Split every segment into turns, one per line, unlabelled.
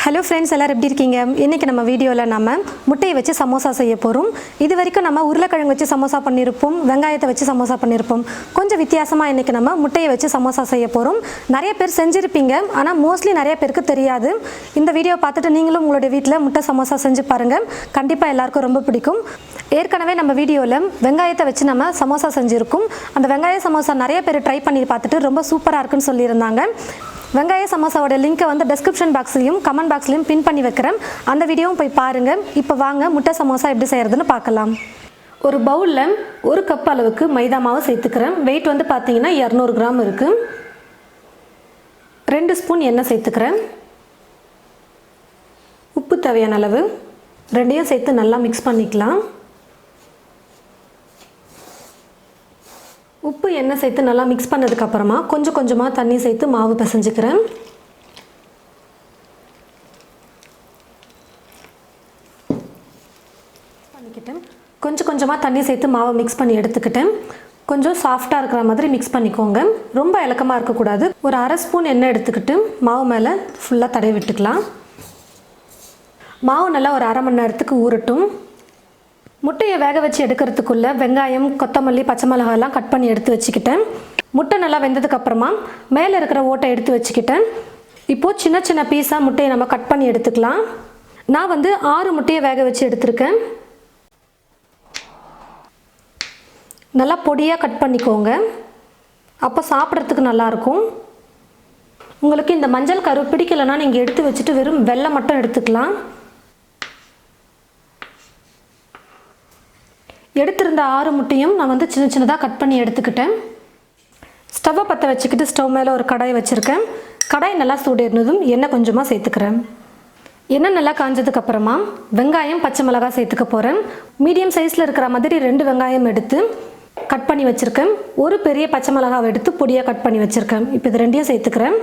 Hello friends, எல்லாரும் எப்படி இருக்கீங்க? இன்னைக்கு நம்ம வீடியோல நாம முட்டையை வச்சு சமோசா செய்ய போறோம். இதுவரைக்கும் நம்ம உருளைக்கிழங்கு வச்சு சமோசா பண்ணிருப்போம், வெங்காயத்தை வச்சு சமோசா பண்ணிருப்போம். கொஞ்சம் வித்தியாசமா இன்னைக்கு நம்ம முட்டையை வச்சு சமோசா செய்ய போறோம். நிறைய பேர் செஞ்சிருப்பீங்க, ஆனா மோஸ்ட்லி நிறைய பேருக்கு தெரியாது. இந்த வீடியோ பார்த்துட்டு நீங்களும் உங்களுடைய வீட்ல முட்டை சமோசா செஞ்சு பாருங்க. கண்டிப்பா எல்லாருக்கும் ரொம்ப பிடிக்கும். ஏற்கனவே நம்ம வீடியோல வெங்காயத்தை வச்சு நம்ம சமோசா செஞ்சிருக்கோம். அந்த வெங்காய சமோசா நிறைய பேர் ட்ரை பண்ணி பார்த்துட்டு ரொம்ப சூப்பரா இருக்குன்னு சொல்லியிருந்தாங்க. வெங்காய சமோசாவோட லிங்கை வந்து டிஸ்கிரிப்ஷன் பாக்ஸ்லையும் கமெண்ட் பாக்ஸ்லையும் பின் பண்ணி வைக்கிறேன். அந்த வீடியோவும் போய் பாருங்கள். இப்போ வாங்க முட்டை சமோசா எப்படி செய்கிறதுன்னு பார்க்கலாம். ஒரு பவுலில் 1 கப் அளவுக்கு மைதா மாவு சேர்த்துக்கிறேன். வெயிட் வந்து பார்த்தீங்கன்னா 200 கிராம் இருக்குது. 2 ஸ்பூன் எண்ணெய் சேர்த்துக்கிறேன். உப்பு தேவையான அளவு, ரெண்டையும் சேர்த்து நல்லா மிக்ஸ் பண்ணிக்கலாம். உப்பு எண்ணெய் சேர்த்து நல்லா மிக்ஸ் பண்ணதுக்கப்புறமா கொஞ்சம் கொஞ்சமாக தண்ணி சேர்த்து மாவு பிசைஞ்சுக்கிறேன். கொஞ்சம் கொஞ்சமாக தண்ணி சேர்த்து மாவை மிக்ஸ் பண்ணி எடுத்துக்கிட்டேன். கொஞ்சம் சாஃப்டாக இருக்கிற மாதிரி மிக்ஸ் பண்ணிக்கோங்க. ரொம்ப இலக்கமாக இருக்கக்கூடாது. ஒரு அரை ஸ்பூன் எண்ணெய் எடுத்துக்கிட்டு மாவு மேலே ஃபுல்லாக தடவி விட்டுக்கலாம். மாவு நல்லா ஒரு அரை மணி நேரத்துக்கு ஊறட்டும். முட்டையை வேக வச்சு எடுக்கிறதுக்குள்ளே வெங்காயம், கொத்தமல்லி, பச்சை மிளகாயெல்லாம் கட் பண்ணி எடுத்து வச்சுக்கிட்டேன். முட்டை நல்லா வெந்ததுக்கப்புறமா மேலே இருக்கிற ஓட்டை எடுத்து வச்சுக்கிட்டேன். இப்போது சின்ன சின்ன பீஸாக முட்டையை நம்ம கட் பண்ணி எடுத்துக்கலாம். நான் வந்து 6 முட்டையை வேக வச்சு எடுத்திருக்கேன். நல்லா பொடியாக கட் பண்ணிக்கோங்க, அப்போ சாப்பிட்றதுக்கு நல்லாயிருக்கும். உங்களுக்கு இந்த மஞ்சள் கரு பிடிக்கலைன்னா நீங்கள் எடுத்து வச்சுட்டு வெறும் வெள்ளை மட்டும் எடுத்துக்கலாம். எடுத்திருந்த 6 முட்டையும் நான் வந்து சின்ன சின்னதாக கட் பண்ணி எடுத்துக்கிட்டேன். ஸ்டவ்வை பற்ற வச்சுக்கிட்டு ஸ்டவ் மேலே ஒரு கடாய் வச்சுருக்கேன். கடாய் நல்லா சூடேறினதும் எண்ணெய் கொஞ்சமாக சேர்த்துக்கிறேன். எண்ணெய் நல்லா காஞ்சதுக்கப்புறமா வெங்காயம், பச்சை மிளகாய் சேர்த்துக்க போகிறேன். மீடியம் சைஸில் இருக்கிற மாதிரி 2 வெங்காயம் எடுத்து கட் பண்ணி வச்சுருக்கேன். ஒரு பெரிய பச்சை மிளகாவை எடுத்து பொடியாக கட் பண்ணி வச்சுருக்கேன். இப்போ இது ரெண்டையும் சேர்த்துக்கிறேன்.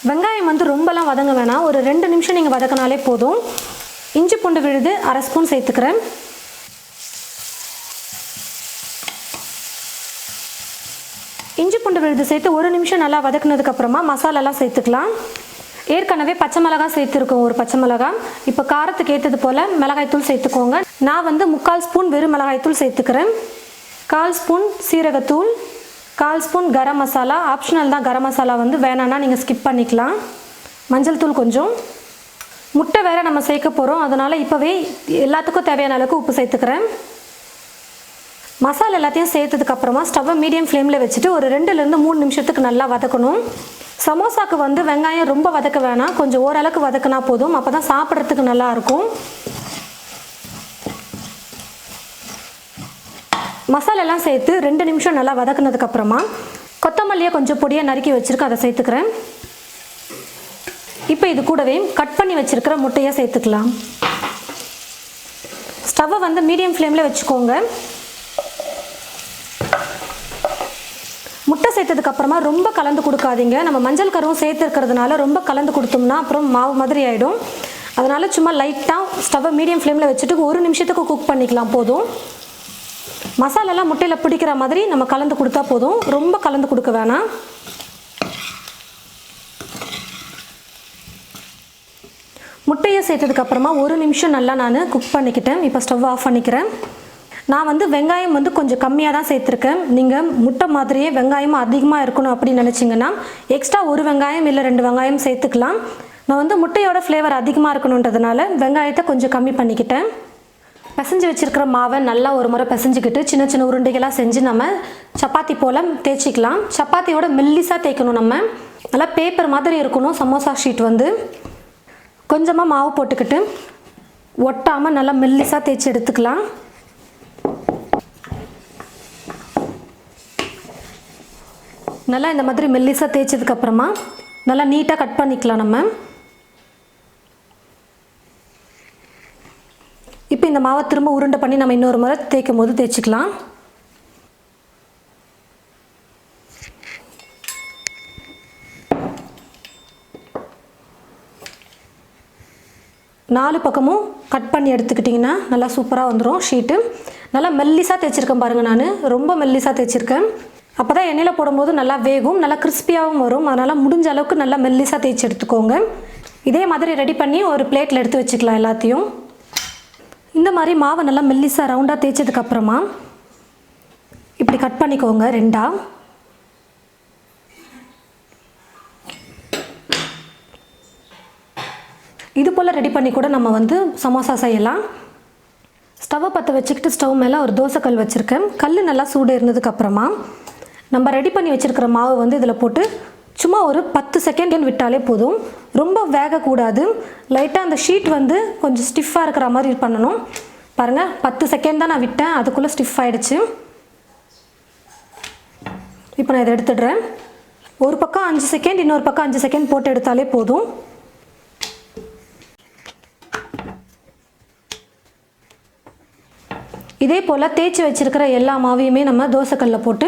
வெங்காயம் வந்து ரொம்பலாம் வதங்க வேணாம், ஒரு 2 நிமிஷம் நீங்கள் வதக்கினாலே போதும். இஞ்சி பூண்டு விழுது அரை ஸ்பூன் சேர்த்துக்கிறேன். இஞ்சி பூண்டு விழுது சேர்த்து 1 நிமிஷம் நல்லா வதக்குனதுக்கப்புறமா மசாலாலாம் சேர்த்துக்கலாம். ஏற்கனவே பச்சை மிளகாய் சேர்த்துருக்கோம், ஒரு பச்சை மிளகாய். இப்போ காரத்துக்கு ஏற்றது போல் மிளகாய்த்தூள் சேர்த்துக்கோங்க. நான் வந்து 3/4 ஸ்பூன் வெறும் மிளகாய்த்தூள் சேர்த்துக்கிறேன். 1/4 ஸ்பூன் சீரகத்தூள், 1/4 ஸ்பூன் கரம் மசாலா. ஆப்ஷனல் தான், கரம் மசாலா வந்து வேணான்னா நீங்கள் ஸ்கிப் பண்ணிக்கலாம். மஞ்சள் தூள் கொஞ்சம். முட்டை வேறு நம்ம சேர்க்க போகிறோம், அதனால் இப்போவே எல்லாத்துக்கும் தேவையான அளவுக்கு உப்பு சேர்த்துக்கிறேன். மசாலா எல்லாத்தையும் சேர்த்ததுக்கப்புறமா ஸ்டவ்வை மீடியம் ஃப்ளேமில் வச்சுட்டு ஒரு 2லேருந்து 3 நிமிஷத்துக்கு நல்லா வதக்கணும். சமோசாவுக்கு வந்து வெங்காயம் ரொம்ப வதக்க வேணாம், கொஞ்சம் ஓரளவுக்கு வதக்கினா போதும். அப்போ தான் சாப்பிட்றதுக்கு நல்லாயிருக்கும். மசாலெல்லாம் சேர்த்து 2 நிமிஷம் நல்லா வதக்குனதுக்கப்புறமா கொத்தமல்லியை கொஞ்சம் பொடியாக நறுக்கி வச்சுருக்கேன், அதை சேர்த்துக்கிறேன். இப்போ இது கூடவே கட் பண்ணி வச்சுருக்கிற முட்டையை சேர்த்துக்கலாம். ஸ்டவ்வை வந்து மீடியம் ஃப்ளேமில் வச்சுக்கோங்க. முட்டை சேர்த்ததுக்கப்புறமா ரொம்ப கலந்து கொடுக்காதீங்க. நம்ம மஞ்சள் கருவும் சேர்த்துருக்கிறதுனால ரொம்ப கலந்து கொடுத்தோம்னா அப்புறம் மாவு மாதிரி ஆகிடும். அதனால் சும்மா லைட்டாக ஸ்டவ்வை மீடியம் ஃப்ளேமில் வச்சுட்டு 1 நிமிஷத்துக்கு குக் பண்ணிக்கலாம் போதும். மசாலாலாம் முட்டையில் பிடிக்கிற மாதிரி நம்ம கலந்து கொடுத்தா போதும், ரொம்ப கலந்து கொடுக்க வேணாம். முட்டையை சேர்த்ததுக்கப்புறமா 1 நிமிஷம் நல்லா நான் குக் பண்ணிக்கிட்டேன். இப்போ ஸ்டவ் ஆஃப் பண்ணிக்கிறேன். நான் வந்து வெங்காயம் வந்து கொஞ்சம் கம்மியாக தான் சேர்த்துருக்கேன். நீங்கள் முட்டை மாதிரியே வெங்காயமும் அதிகமாக இருக்கணும் அப்படின்னு நினச்சிங்கன்னா எக்ஸ்ட்ரா 1 வெங்காயம் இல்லை 2 வெங்காயம் சேர்த்துக்கலாம். நான் வந்து முட்டையோட ஃப்ளேவர் அதிகமாக இருக்கணுன்றதுனால வெங்காயத்தை கொஞ்சம் கம்மி பண்ணிக்கிட்டேன். பிசைஞ்சு வச்சுருக்கிற மாவை நல்லா ஒரு முறை பிசைஞ்சிக்கிட்டு சின்ன சின்ன உருண்டைகளாக செஞ்சு நம்ம சப்பாத்தி போல் தேய்ச்சிக்கலாம். சப்பாத்தியோட மெல்லிஸாக தேய்க்கணும், நம்ம நல்லா பேப்பர் மாதிரி இருக்கணும். சமோசா ஷீட் வந்து கொஞ்சமாக மாவு போட்டுக்கிட்டு ஒட்டாமல் நல்லா மெல்லிஸாக தேய்ச்சி எடுத்துக்கலாம். நல்லா இந்த மாதிரி மெல்லிஸாக தேய்ச்சதுக்கப்புறமா நல்லா நீட்டாக கட் பண்ணிக்கலாம் நம்ம. இப்போ இந்த மாவை திரும்ப உருண்டை பண்ணி நம்ம இன்னொரு முறை தேய்க்கும் போது தேய்ச்சிக்கலாம். 4 பக்கமும் கட் பண்ணி எடுத்துக்கிட்டிங்கன்னா நல்லா சூப்பராக வந்துடும் ஷீட்டு. நல்லா மெல்லிஸாக தேய்ச்சிருக்கேன் பாருங்கள், நான் ரொம்ப மெல்லிஸாக தேய்ச்சிருக்கேன். அப்போ தான் எண்ணெயில் போடும்போது நல்லா வேகும், நல்லா கிறிஸ்பியாகவும் வரும். அதனால் முடிஞ்ச அளவுக்கு நல்லா மெல்லிஸாக தேய்ச்சி எடுத்துக்கோங்க. இதே மாதிரி ரெடி பண்ணி ஒரு பிளேட்டில் எடுத்து வச்சுக்கலாம் எல்லாத்தையும். இந்த மாதிரி மாவை நல்லா மெல்லிஸாக ரவுண்டாக தேய்ச்சதுக்கப்புறமா இப்படி கட் பண்ணிக்கோங்க 2ஆ. இது போல் ரெடி பண்ணி கூட நம்ம வந்து சமோசா செய்யலாம். ஸ்டவ்வை பற்ற வச்சுக்கிட்டு ஸ்டவ் மேலே ஒரு தோசைக்கல் வச்சுருக்கேன். கல் நல்லா சூடு இருந்ததுக்கப்புறமா நம்ம ரெடி பண்ணி வச்சுருக்கிற மாவு வந்து இதில் போட்டு சும்மா ஒரு 10 செகண்ட் விட்டாலே போதும். ரொம்ப வேகக்கூடாது. லைட்டாக அந்த ஷீட் வந்து கொஞ்சம் ஸ்டிஃபாக இருக்கிற மாதிரி பண்ணணும். பாருங்கள், 10 செகண்ட் தான் நான் விட்டேன், அதுக்குள்ளே ஸ்டிஃப் ஆகிடுச்சு. இப்போ நான் இதை எடுத்துடுறேன். ஒரு பக்கம் 5 செகண்ட், இன்னொரு பக்கம் 5 செகண்ட் போட்டு எடுத்தாலே போதும். இதே போல் தேய்ச்சி வச்சுருக்கிற எல்லா மாவையுமே நம்ம தோசைக்கல்லில் போட்டு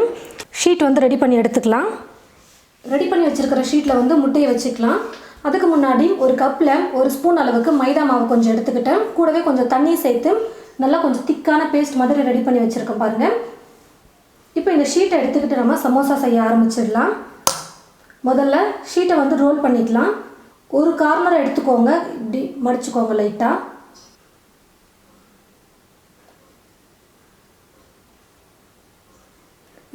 ஷீட் வந்து ரெடி பண்ணி எடுத்துக்கலாம். ரெடி பண்ணி வச்சுருக்கிற ஷீட்டில் வந்து முட்டையை வச்சுக்கலாம். அதுக்கு முன்னாடி ஒரு கப்பில் 1 ஸ்பூன் அளவுக்கு மைதா மாவு கொஞ்சம் எடுத்துக்கிட்டேன். கூடவே கொஞ்சம் தண்ணி சேர்த்து நல்லா கொஞ்சம் திக்கான பேஸ்ட் மாதிரி ரெடி பண்ணி வச்சுருக்கேன் பாருங்கள். இப்போ இந்த ஷீட்டை எடுத்துக்கிட்டு நம்ம சமோசா செய்ய ஆரம்பிச்சிடலாம். முதல்ல ஷீட்டை வந்து ரோல் பண்ணிக்கலாம். ஒரு கார்னரை எடுத்துக்கோங்க, இப்படி மடிச்சுக்கோங்க லைட்டாக.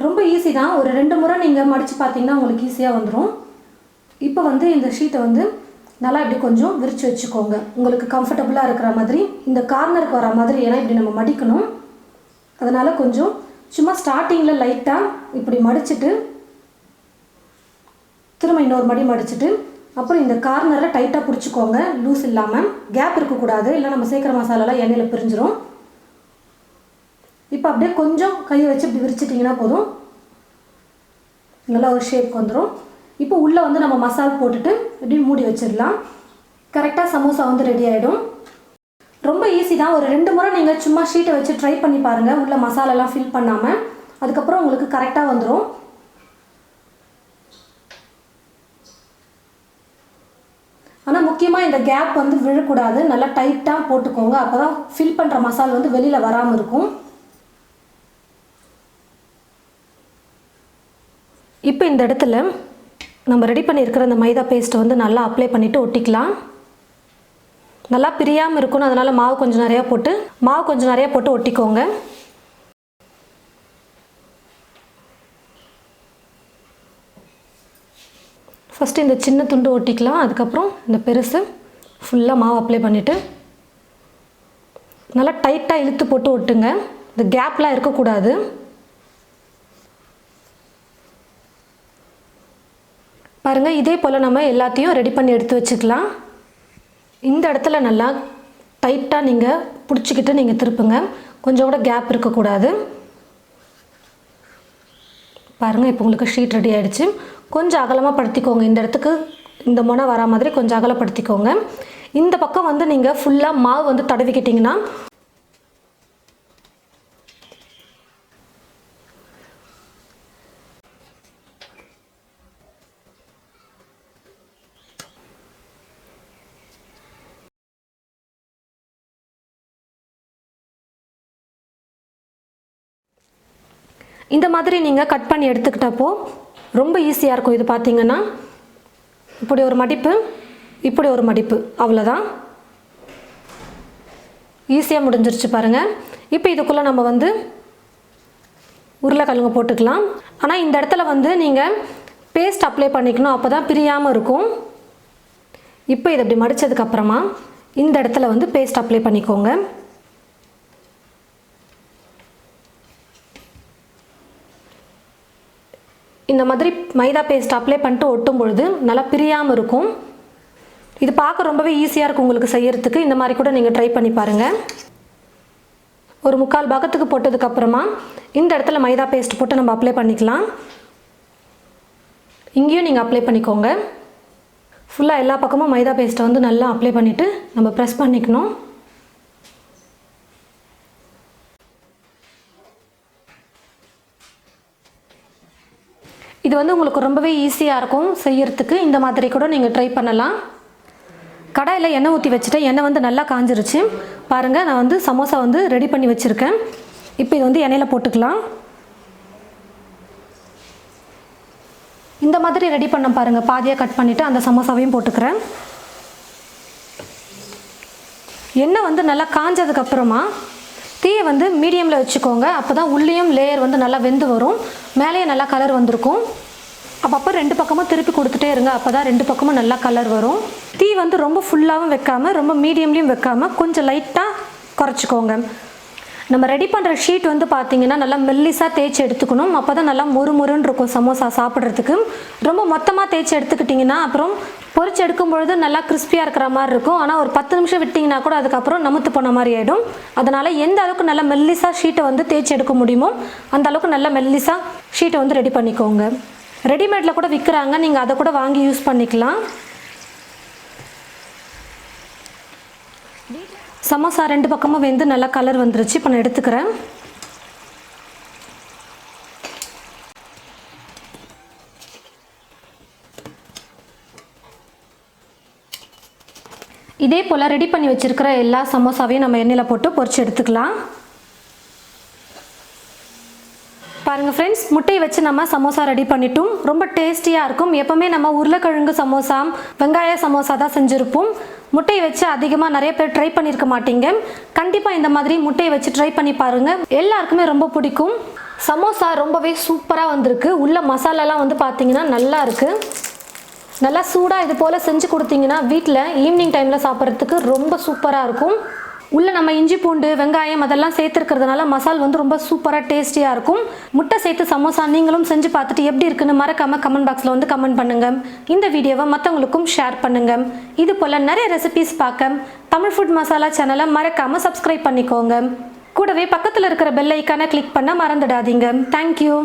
ரொம்ப ஈஸி தான். ஒரு 2 முறை நீங்கள் மடித்து பார்த்தீங்கன்னா உங்களுக்கு ஈஸியாக வந்துடும். இப்போ வந்து இந்த ஷீட்டை வந்து நல்லா இப்படி கொஞ்சம் விரித்து வச்சுக்கோங்க, உங்களுக்கு கம்ஃபர்டபுளாக இருக்கிற மாதிரி. இந்த கார்னருக்கு வர மாதிரி, ஏன்னா இப்படி நம்ம மடிக்கணும். அதனால் கொஞ்சம் சும்மா ஸ்டார்டிங்கில் லைட்டாக இப்படி மடிச்சுட்டு திரும்ப இன்னொரு மடி மடிச்சுட்டு அப்புறம் இந்த கார்னரை டைட்டாக பிடிச்சிக்கோங்க, லூஸ் இல்லாமல். கேப் இருக்கக்கூடாது, இல்லை நம்ம சேர்க்குற மசாலாலாம் எண்ணெயில் பிரிஞ்சிடும். இப்போ அப்படியே கொஞ்சம் கையை வச்சு இப்படி விரிச்சிட்டிங்கன்னா போதும், நல்லா ஒரு ஷேப் வந்துடும். இப்போ உள்ளே வந்து நம்ம மசாலா போட்டுட்டு இப்படி மூடி வச்சிடலாம். கரெக்டாக சமோசா வந்து ரெடி ஆகிடும். ரொம்ப ஈஸி தான். ஒரு 2 முறை நீங்கள் சும்மா ஷீட்டை வச்சு ட்ரை பண்ணி பாருங்கள், உள்ள மசாலாலாம் ஃபில் பண்ணாமல். அதுக்கப்புறம் உங்களுக்கு கரெக்டாக வந்துடும். ஆனால் முக்கியமாக இந்த கேப் வந்து விழக்கூடாது, நல்லா டைட்டாக போட்டுக்கோங்க. அப்போ தான் ஃபில் பண்ணுற மசாலா வந்து வெளியில் வராமல் இருக்கும். இப்போ இந்த இடத்துல நம்ம ரெடி பண்ணியிருக்கிற இந்த மைதா பேஸ்ட்டை வந்து நல்லா அப்ளை பண்ணிவிட்டு ஒட்டிக்கலாம். நல்லா பிரியாமல் இருக்கணும், அதனால் மாவு கொஞ்சம் நிறையா போட்டு ஒட்டிக்கோங்க. ஃபஸ்ட்டு இந்த சின்ன துண்டு ஒட்டிக்கலாம், அதுக்கப்புறம் இந்த பெருசு ஃபுல்லாக மாவு அப்ளை பண்ணிவிட்டு நல்லா டைட்டாக இழுத்து போட்டு ஒட்டுங்க. இந்த கேப்லாம் இருக்கக்கூடாது. பாருங்கள், இதே போல் நம்ம எல்லாத்தையும் ரெடி பண்ணி எடுத்து வச்சுக்கலாம். இந்த இடத்துல நல்லா டைட்டாக நீங்கள் பிடிச்சிக்கிட்டு நீங்கள் திருப்புங்க, கொஞ்சம் கூட கேப் இருக்கக்கூடாது. பாருங்கள், இப்போ உங்களுக்கு ஷீட் ரெடி ஆகிடுச்சு. கொஞ்சம் அகலமாக படுத்திக்கோங்க, இந்த இடத்துக்கு இந்த முனை வரா மாதிரி கொஞ்சம் அகலப்படுத்திக்கோங்க. இந்த பக்கம் வந்து நீங்கள் ஃபுல்லாக மாவு வந்து தடவிக்கிட்டிங்கன்னா இந்த மாதிரி நீங்கள் கட் பண்ணி எடுத்துக்கிட்டப்போ ரொம்ப ஈஸியாக இருக்கும். இது பார்த்திங்கன்னா இப்படி ஒரு மடிப்பு, இப்படி ஒரு மடிப்பு, அவ்வளோதான். ஈஸியாக முடிஞ்சிருச்சு பாருங்கள். இப்போ இதுக்குள்ளே நம்ம வந்து உருளைக்கிழங்கு போட்டுக்கலாம். ஆனால் இந்த இடத்துல வந்து நீங்கள் பேஸ்ட் அப்ளை பண்ணிக்கணும், அப்போ தான் பிரியாமல் இருக்கும். இப்போ இதை இப்படி மடித்ததுக்கப்புறமா இந்த இடத்துல வந்து பேஸ்ட் அப்ளை பண்ணிக்கோங்க. இந்த மாதிரி மைதா பேஸ்ட் அப்ளை பண்ணிட்டு ஒட்டும் பொழுது நல்லா பிரியாமல் இருக்கும். இது பார்க்க ரொம்பவே ஈஸியாக இருக்கும் உங்களுக்கு செய்யறதுக்கு. இந்த மாதிரி கூட நீங்கள் ட்ரை பண்ணி பாருங்கள். ஒரு 3/4 பாகத்துக்கு போட்டதுக்கப்புறமா இந்த இடத்துல மைதா பேஸ்ட் போட்டு நம்ம அப்ளை பண்ணிக்கலாம். இங்கேயும் நீங்கள் அப்ளை பண்ணிக்கோங்க. ஃபுல்லாக எல்லா பக்கமும் மைதா பேஸ்ட்டை வந்து நல்லா அப்ளை பண்ணிவிட்டு நம்ம ப்ரெஸ் பண்ணிக்கணும். இது வந்து உங்களுக்கு ரொம்பவே ஈஸியாக இருக்கும் செய்யறதுக்கு. இந்த மாதிரி கூட நீங்கள் ட்ரை பண்ணலாம். கடாயில் எண்ணெய் ஊற்றி வச்சுட்டேன். எண்ணெய் வந்து நல்லா காஞ்சிருச்சு. பாருங்கள், நான் வந்து சமோசா வந்து ரெடி பண்ணி வச்சுருக்கேன். இப்போ இது வந்து எண்ணெயில் போட்டுக்கலாம். இந்த மாதிரி ரெடி பண்ண பாருங்கள். பாதியாக கட் பண்ணிவிட்டு அந்த சமோசாவையும் போட்டுக்கிறேன். எண்ணெய் வந்து நல்லா காஞ்சதுக்கப்புறமா தீயை வந்து மீடியமில் வச்சுக்கோங்க. அப்போ தான் உள்ளேயும் லேயர் வந்து நல்லா வெந்து வரும், மேலேயே நல்லா கலர் வந்திருக்கும். அப்பப்போ 2 பக்கமும் திருப்பி கொடுத்துட்டே இருங்க. அப்போ தான் 2 பக்கமும் நல்லா கலர் வரும். தீ வந்து ரொம்ப ஃபுல்லாகவும் வைக்காமல் ரொம்ப மீடியம்லேயும் வைக்காமல் கொஞ்சம் லைட்டாக குறைச்சிக்கோங்க. நம்ம ரெடி பண்ணுற ஷீட் வந்து பார்த்திங்கன்னா நல்லா மெல்லிஸாக தேய்ச்சி எடுத்துக்கணும். அப்போ தான் நல்லா மொறுமொறுன்னு இருக்கும் சமோசா சாப்பிட்றதுக்கு. ரொம்ப மொத்தமாக தேய்ச்சி எடுத்துக்கிட்டிங்கன்னா அப்புறம் பொரிச்சு எடுக்கும் பொழுது நல்லா கிறிஸ்பியாக இருக்கிற மாதிரி இருக்கும். ஆனால் ஒரு 10 நிமிஷம் விட்டிங்கன்னா கூட அதுக்கப்புறம் நமுத்து போன மாதிரி ஆகிடும். அதனால் எந்த அளவுக்கு நல்லா மெல்லிஸாக ஷீட்டை வந்து தேய்ச்சி எடுக்க முடியுமோ அந்த அளவுக்கு நல்லா மெல்லிஸாக ஷீட்டை வந்து ரெடி பண்ணிக்கோங்க. ரெடிமேடில் கூட விற்கிறாங்க, நீங்கள் அதை கூட வாங்கி யூஸ் பண்ணிக்கலாம். சமோசா 2 பக்கமும் வெந்து நல்லா கலர் வந்துருச்சு. இப்போ நான் எடுத்துக்கிறேன். இதே போல் ரெடி பண்ணி வச்சுருக்கிற எல்லா சமோசாவையும் நம்ம எண்ணெயில் போட்டு பொரிச்சு எடுத்துக்கலாம். பாருங்கள் ஃப்ரெண்ட்ஸ், முட்டையை வச்சு நம்ம சமோசா ரெடி பண்ணிட்டோம். ரொம்ப டேஸ்டியாக இருக்கும். எப்போவுமே நம்ம உருளைக்கிழங்கு சமோசா, வெங்காய சமோசா தான் செஞ்சுருப்போம். முட்டையை வச்சு அதிகமாக நிறைய பேர் ட்ரை பண்ணியிருக்க மாட்டீங்க. கண்டிப்பாக இந்த மாதிரி முட்டையை வச்சு ட்ரை பண்ணி பாருங்கள். எல்லாருக்குமே ரொம்ப பிடிக்கும். சமோசா ரொம்பவே சூப்பராக வந்திருக்கு. உள்ள மசாலாலாம் வந்து பார்த்திங்கன்னா நல்லா இருக்குது. நல்லா சூடாக இது போல் செஞ்சு கொடுத்தீங்கன்னா வீட்டில் ஈவினிங் டைமில் சாப்பிட்றதுக்கு ரொம்ப சூப்பராக இருக்கும். உள்ளே நம்ம இஞ்சி பூண்டு வெங்காயம் அதெல்லாம் சேர்த்துருக்கிறதுனால மசால் வந்து ரொம்ப சூப்பராக டேஸ்டியாக இருக்கும். முட்டை சேர்த்து சமோசா நீங்களும் செஞ்சு பார்த்துட்டு எப்படி இருக்குன்னு மறக்காமல் கமெண்ட் பாக்ஸில் வந்து கமெண்ட் பண்ணுங்கள். இந்த வீடியோவை மற்றவங்களுக்கும் ஷேர் பண்ணுங்கள். இது போல் நிறைய ரெசிபீஸ் பார்க்க தமிழ் ஃபுட் மசாலா சேனலை மறக்காமல் சப்ஸ்கிரைப் பண்ணிக்கோங்க. கூடவே பக்கத்தில் இருக்கிற பெல் ஐக்கானை கிளிக் பண்ண மறந்துடாதீங்க. தேங்க்யூ.